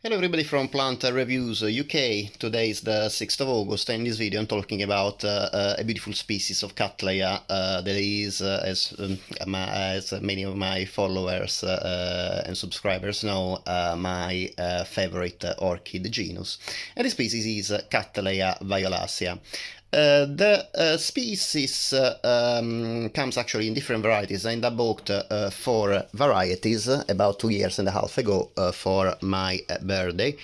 Hello everybody from Plant Reviews UK. Today is the 6th of August and in this video I'm talking about a beautiful species of Cattleya that is, as many of my followers and subscribers know, my favorite orchid genus. And the species is Cattleya violacea. The species comes actually in different varieties, and I bought 4 varieties about 2.5 years ago for my birthday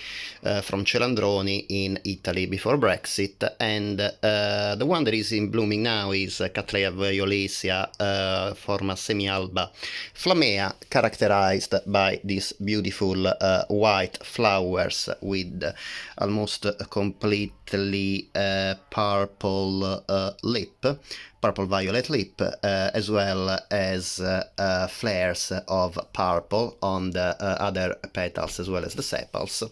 from Celandroni in Italy before Brexit, and the one that is in blooming now is Cattleya violacea, forma semi-alba flamea, characterized by these beautiful white flowers with almost completely purple purple violet lip, as well as flares of purple on the other petals as well as the sepals.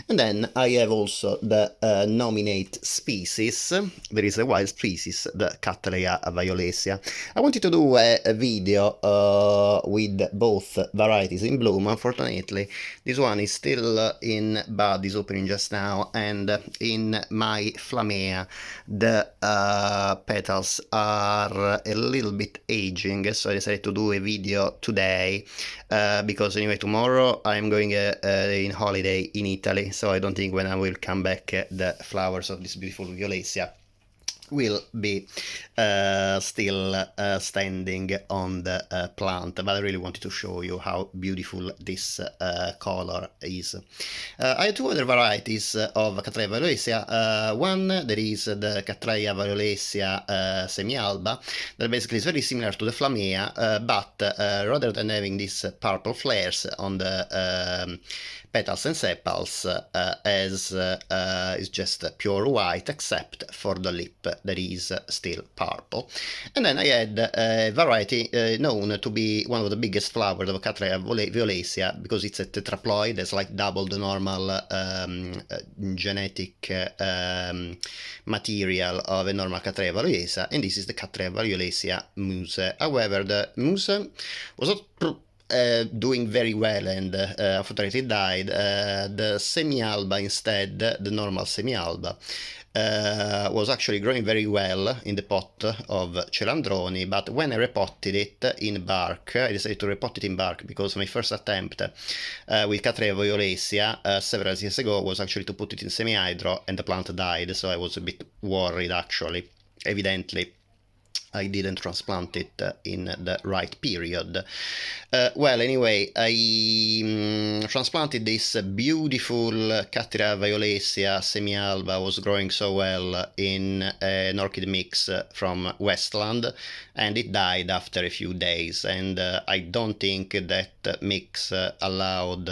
And then I have also the nominate species. There is a wild species, the Cattleya violacea. I wanted to do a video with both varieties in bloom. Unfortunately, this one is still in bud, is opening just now, and in my flamea the petals are a little bit aging, so I decided to do a video today because anyway tomorrow I'm going in holiday in Italy, so I don't think when I will come back the flowers of this beautiful violacea will be still standing on the plant, but I really wanted to show you how beautiful this color is. I have 2 other varieties of Cattleya violacea. One that is the Cattleya violacea semi-alba, that basically is very similar to the flamea, but rather than having these purple flares on the petals and sepals, is just pure white except for the lip that is still purple. And then I had a variety known to be one of the biggest flowers of Cattleya violacea because it's a tetraploid, it's like double the normal genetic material of a normal Cattleya violacea, and this is the Cattleya violacea muse. However, the muse was not doing very well and unfortunately died. The semi-alba instead, the normal semi-alba, was actually growing very well in the pot of Celandroni, but when I repotted it in bark, I decided to repot it in bark because my first attempt with Cattleya violacea several years ago was actually to put it in semi-hydro, and the plant died, so I was a bit worried actually. Evidently I didn't transplant it in the right period. Well, anyway, I transplanted this beautiful Cattleya violacea semi-alba, was growing so well in an orchid mix from Westland, and it died after a few days, and I don't think that mix allowed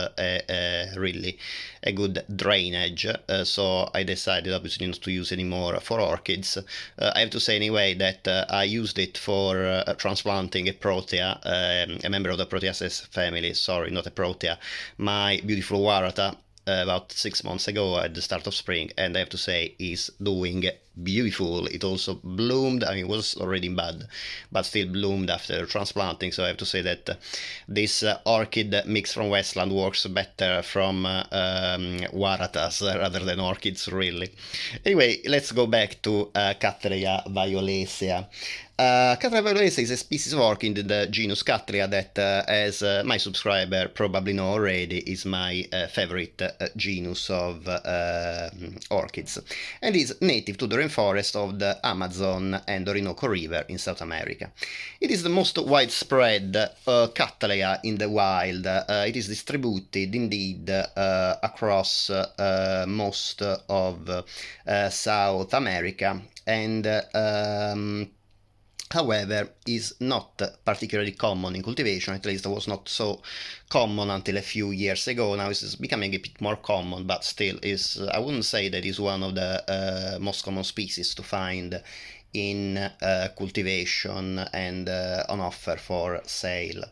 really a good drainage, so I decided obviously not to use anymore for orchids. I have to say anyway that I used it for transplanting a protea, a member of the Proteaceae family, sorry, not a protea, my beautiful Warata, about 6 months ago at the start of spring, and I have to say is doing beautiful. It also bloomed, I mean it was already in bud, but still bloomed after transplanting, so I have to say that this orchid mix from Westland works better from Waratas rather than orchids, really. Anyway, let's go back to Cattleya violacea. Cattleya violacea is a species of orchid in the genus Cattleya that, as my subscriber probably know already, is my favorite genus of orchids, and is native to the rainforest of the Amazon and Orinoco River in South America. It is the most widespread Cattleya in the wild. It is distributed indeed across most of South America, and however, is not particularly common in cultivation. At least it was not so common until a few years ago. Now it's becoming a bit more common, but still is, I wouldn't say that is one of the most common species to find in cultivation and on offer for sale.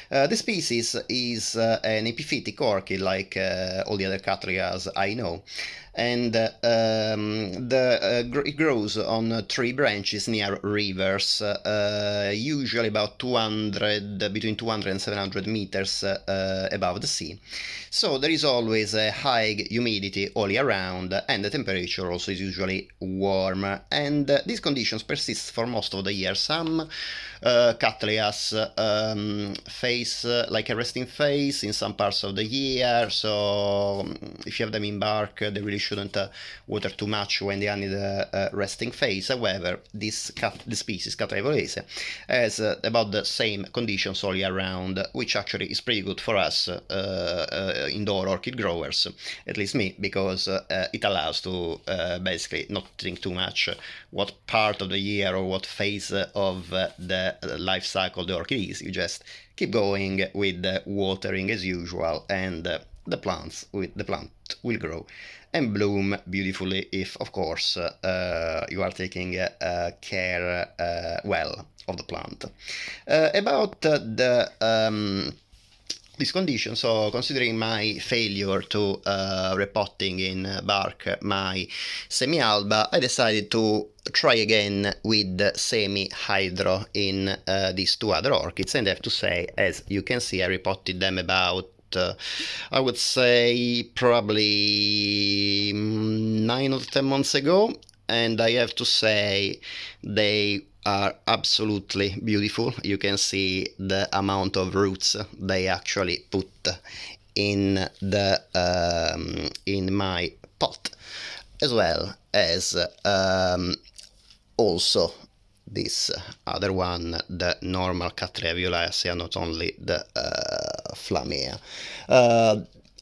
The species is an epiphytic orchid like all the other Cattleyas I know, and it grows on tree branches near rivers, usually about 200, between 200 and 700 meters above the sea. So there is always a high humidity all year round, and the temperature also is usually warm. And these conditions persist for most of the year. Some Cattleyas face like a resting phase in some parts of the year, so if you have them in bark, they really shouldn't water too much when they are in the resting phase. However, this species, Cattleya violacea, has about the same conditions all year round, which actually is pretty good for us indoor orchid growers, at least me, because it allows to basically not think too much what part of the year or what phase of the life cycle the orchid is. You just keep going with the watering as usual, and the plant will grow and bloom beautifully if, of course, you are taking care well of the plant. About this condition, so considering my failure to repotting in bark my semi-alba, I decided to try again with semi-hydro in these two other orchids, and I have to say, as you can see, I repotted them about I would say probably 9 or 10 months ago, and I have to say they are absolutely beautiful. You can see the amount of roots they actually put in the in my pot, as well as also this other one, the normal Cattleya violacea, not only the flamea.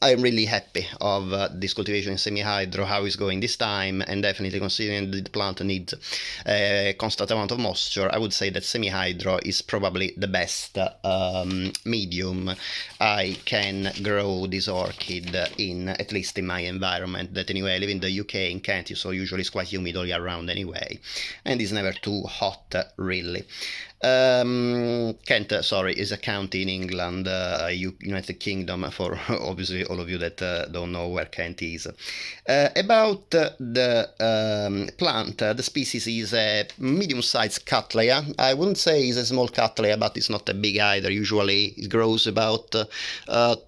I'm really happy of this cultivation in semi-hydro, how it's going this time, and definitely considering the plant needs a constant amount of moisture, I would say that semi-hydro is probably the best medium I can grow this orchid in, at least in my environment. That anyway, I live in the UK, in Kent, so usually it's quite humid all year round anyway, and it's never too hot really. Kent, sorry, is a county in England, United Kingdom, for obviously all of you that don't know where Kent is. About the plant, the species is a medium-sized Cattleya. I wouldn't say it's a small Cattleya, but it's not a big either. Usually it grows about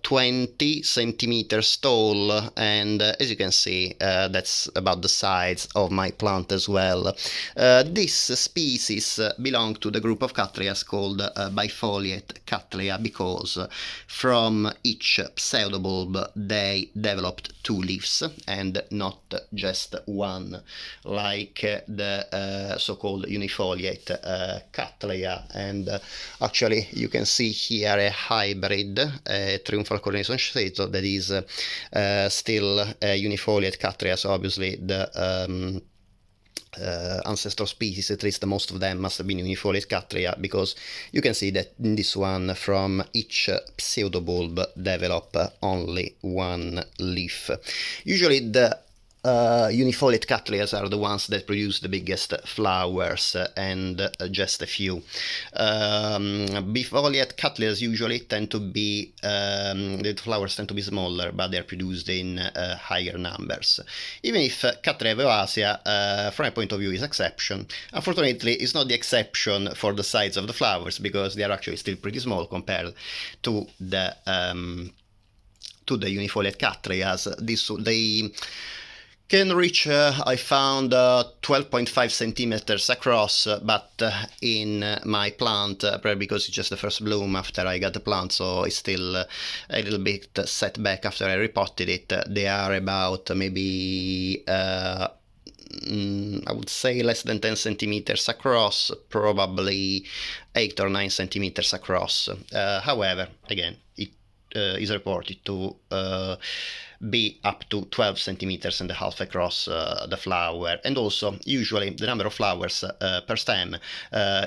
20 centimeters tall, and as you can see, that's about the size of my plant as well. This species belong to the group of Cattleyas called bifoliate Cattleya, because from each pseudobulb they developed two leaves and not just one, like the so-called unifoliate Cattleya. And actually you can see here a hybrid, Triumphal coronation Shato, that is still a unifoliate Cattleya, so obviously the ancestral species, at least most of them, must have been unifoliate Cattleya, because you can see that in this one, from each pseudobulb develop only one leaf. Usually the unifoliate Cattleyas are the ones that produce the biggest flowers, and just a few. Bifoliate Cattleyas usually tend to be, the flowers tend to be smaller, but they're produced in higher numbers. Even if Cattleya violacea, from a point of view, is exception, unfortunately it's not the exception for the size of the flowers, because they are actually still pretty small compared to the unifoliate Cattleyas. They can reach, I found, 12.5 centimeters across, but in my plant, probably because it's just the first bloom after I got the plant, so it's still a little bit set back after I repotted it. They are about maybe I would say less than 10 centimeters across, probably 8 or 9 centimeters across. However, again, it is reported to be up to 12 centimeters and a half across the flower, and also usually the number of flowers per stem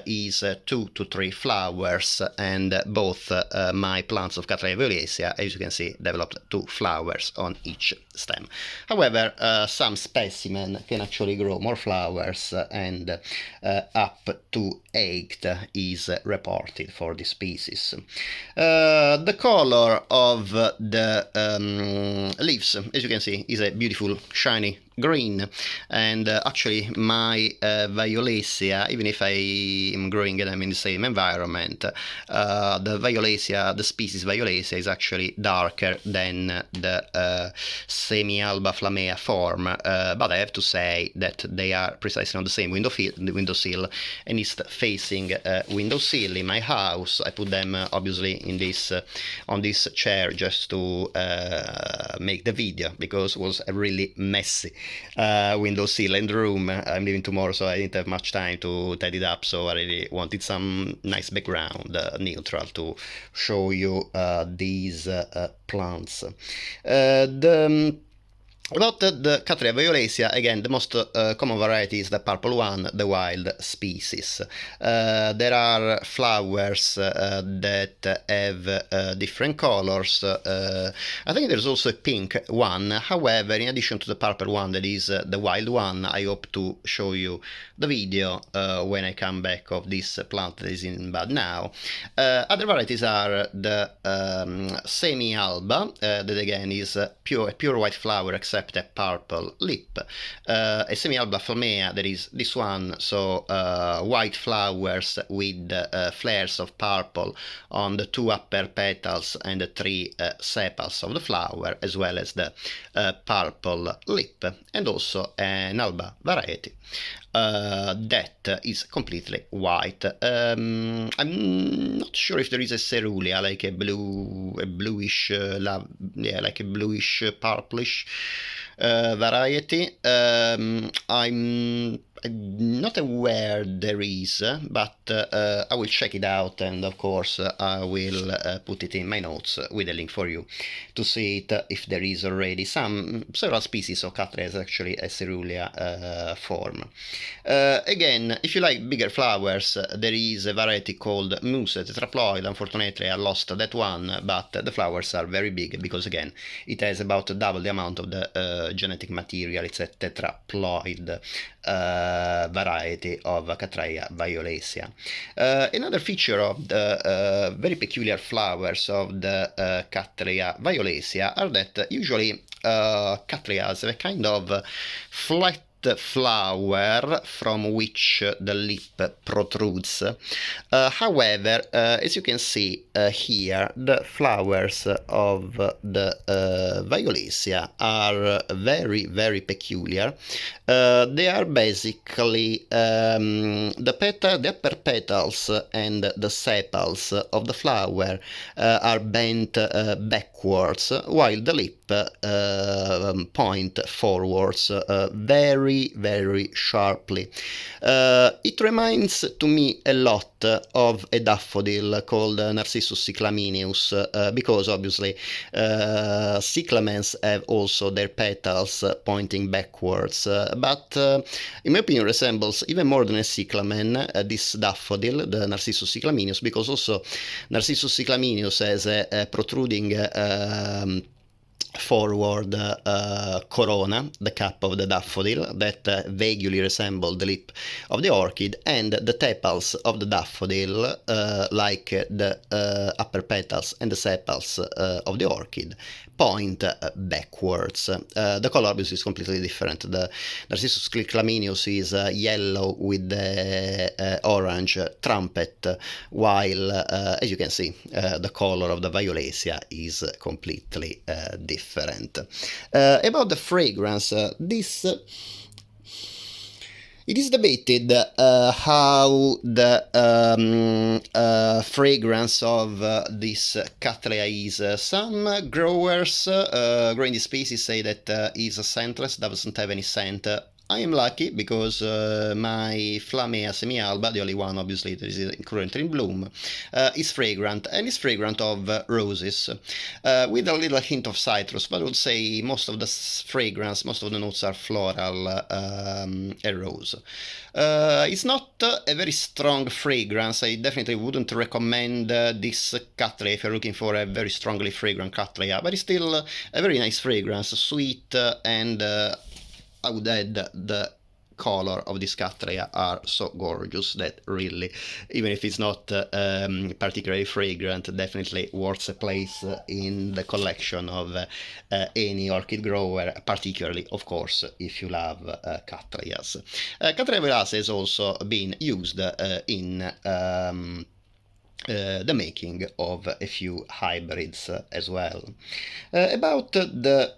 is 2 to 3 flowers, and both my plants of Cattleya violacea, as you can see, developed 2 flowers on each stem. However, some specimens can actually grow more flowers, and up to 8 is reported for this species. The color of the leaves, as you can see, is a beautiful shiny green, and actually my Violacea, even if I am growing them in the same environment, the species Violacea is actually darker than the semi-alba flamea form, but I have to say that they are precisely on the same windowsill, and it's facing windowsill in my house. I put them obviously in this on this chair just to make the video, because it was a really messy windowsill in the room. I'm leaving tomorrow, so I didn't have much time to tidy it up, so I really wanted some nice background, neutral, to show you these plants. About the Cattleya violacea, again, the most common variety is the purple one, the wild species. There are flowers that have different colors. I think there's also a pink one. However, in addition to the purple one, that is the wild one, I hope to show you the video when I come back of this plant that is in bud now. Other varieties are the semi-alba, that again is a pure white flower except a purple lip. A semi-alba flamea, that is this one, so white flowers with flares of purple on the 2 upper petals and the 3 sepals of the flower, as well as the purple lip, and also an alba variety that is completely white. I'm not sure if there is a cerulean, like a bluish, like a bluish purplish variety. I'm not aware there is, but I will check it out, and of course I will put it in my notes with a link for you to see it, if there is already several species of Cattleya actually a cerulean form. Again, if you like bigger flowers, there is a variety called Muse tetraploid. Unfortunately, I lost that one, but the flowers are very big, because again, it has about double the amount of the genetic material. It's a tetraploid variety of Cattleya violacea. Another feature of the very peculiar flowers of the Cattleya violacea are that usually Cattleya has a kind of flat flower from which the lip protrudes. However, as you can see here, the flowers of the Violacea are very, very peculiar. They are basically the upper petals and the sepals of the flower are bent backwards, while the lip point forwards very, very sharply. It reminds to me a lot of a daffodil called Narcissus cyclamineus, because obviously cyclamens have also their petals pointing backwards, but in my opinion resembles even more than a cyclamen this daffodil, the Narcissus cyclamineus, because also Narcissus cyclamineus has a protruding forward corona, the cap of the daffodil, that vaguely resemble the lip of the orchid, and the tepals of the daffodil, like the upper petals and the sepals of the orchid, point backwards. The color obviously is completely different. The Narcissus cyclamineus is yellow with the orange trumpet, while as you can see the color of the Violacea is completely different. About the fragrance, it is debated how the fragrance of this Cattleya is. Some growers growing this species say that is scentless, doesn't have any scent. I am lucky because my flamea semi-alba, the only one obviously that is currently in bloom, is fragrant, and is fragrant of roses, with a little hint of citrus, but I would say most of the fragrance, most of the notes are floral and rose. It's not a very strong fragrance. I definitely wouldn't recommend this Cattleya if you're looking for a very strongly fragrant Cattleya, but it's still a very nice fragrance, sweet, and I would add the color of this Cattleya are so gorgeous that really, even if it's not particularly fragrant, definitely worth a place in the collection of any orchid grower, particularly, of course, if you love Cattleyas. Cattleya violacea has also been used in the making of a few hybrids as well. About the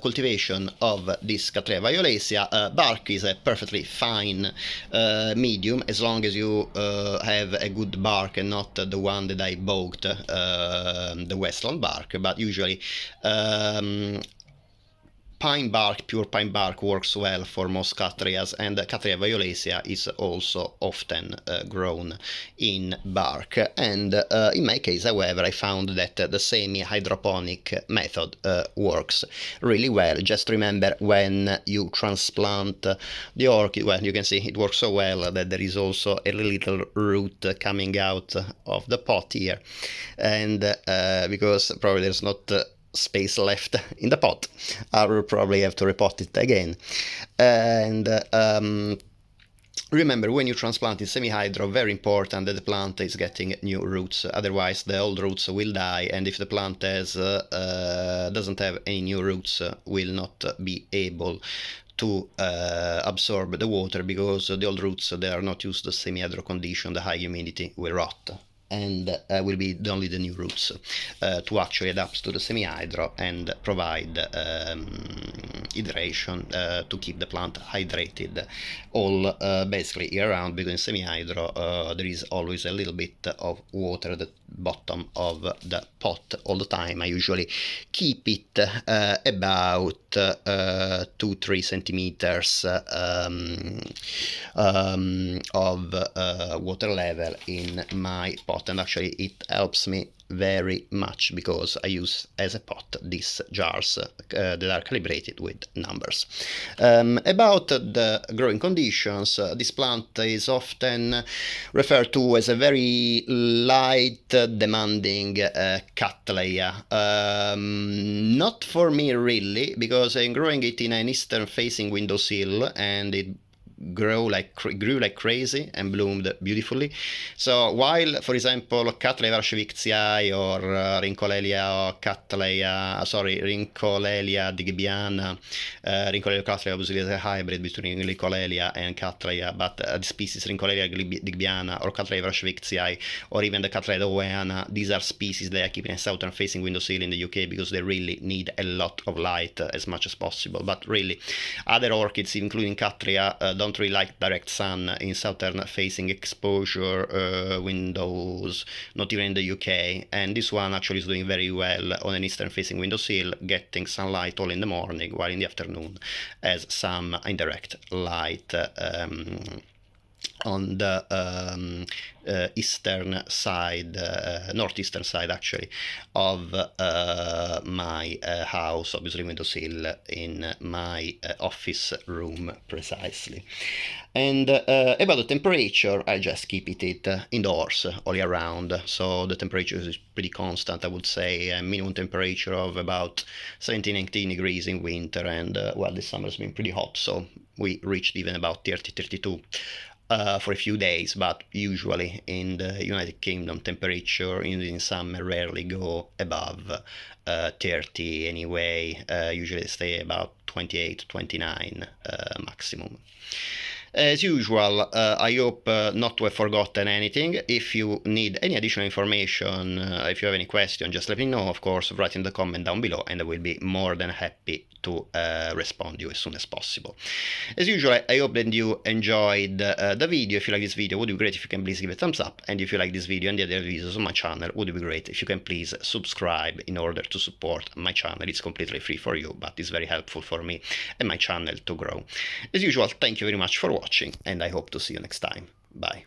cultivation of this Cattleya violacea, bark is a perfectly fine medium as long as you have a good bark and not the one that I bought, the Westland bark, but usually pure pine bark works well for most Cattleyas, and Cattleya violacea is also often grown in bark. And in my case, however, I found that the semi-hydroponic method works really well. Just remember, when you transplant the orchid, well, you can see it works so well that there is also a little root coming out of the pot here, and because probably there's not space left in the pot, I will probably have to repot it again. And remember, when you transplant in semi-hydro, very important that the plant is getting new roots, otherwise the old roots will die, and if the plant doesn't have any new roots, will not be able to absorb the water, because the old roots, they are not used to semi-hydro condition, the high humidity will rot, and will be only the new roots to actually adapt to the semi-hydro and provide hydration to keep the plant hydrated all basically year round, because in semi-hydro there is always a little bit of water at the bottom of the pot all the time. I usually keep it about 2-3 centimeters of water level in my pot, and actually it helps me very much because I use as a pot these jars that are calibrated with numbers. About the growing conditions, this plant is often referred to as a very light, demanding Cattleya. Not for me really, because I'm growing it in an eastern facing windowsill, and it grew like crazy and bloomed beautifully. So while, for example, Cattleya varieties or Rincolelia digbiana, Rincolelia Cattleya obviously is a hybrid between Rincolelia and Cattleya, but the species Rincolelia digbiana or Cattleya varieties, or even the Cattleya doweana, these are species that I keep in a southern facing windowsill in the UK because they really need a lot of light as much as possible. But really, other orchids, including Cattleya, don't really like direct sun in southern facing exposure windows, not even in the UK, and this one actually is doing very well on an eastern facing windowsill, getting sunlight all in the morning, while in the afternoon has some indirect light on the eastern side, northeastern side actually, of my house, obviously windowsill in my office room precisely. And about the temperature, I just keep it indoors all year round, so the temperature is pretty constant. I would say a minimum temperature of about 17-18 degrees in winter, and well, this summer has been pretty hot, so we reached even about 30-32 for a few days, but usually in the United Kingdom temperature in summer rarely go above 30 anyway. Usually stay about 28-29 maximum. As usual, I hope not to have forgotten anything. If you need any additional information, if you have any question, just let me know. Of course, write in the comment down below, and I will be more than happy to respond to you as soon as possible. As usual, I hope that you enjoyed the video. If you like this video, it would be great if you can please give it a thumbs up. And if you like this video and the other videos on my channel, it would be great if you can please subscribe in order to support my channel. It's completely free for you, but it's very helpful for me and my channel to grow. As usual, thank you very much for watching, and I hope to see you next time. Bye.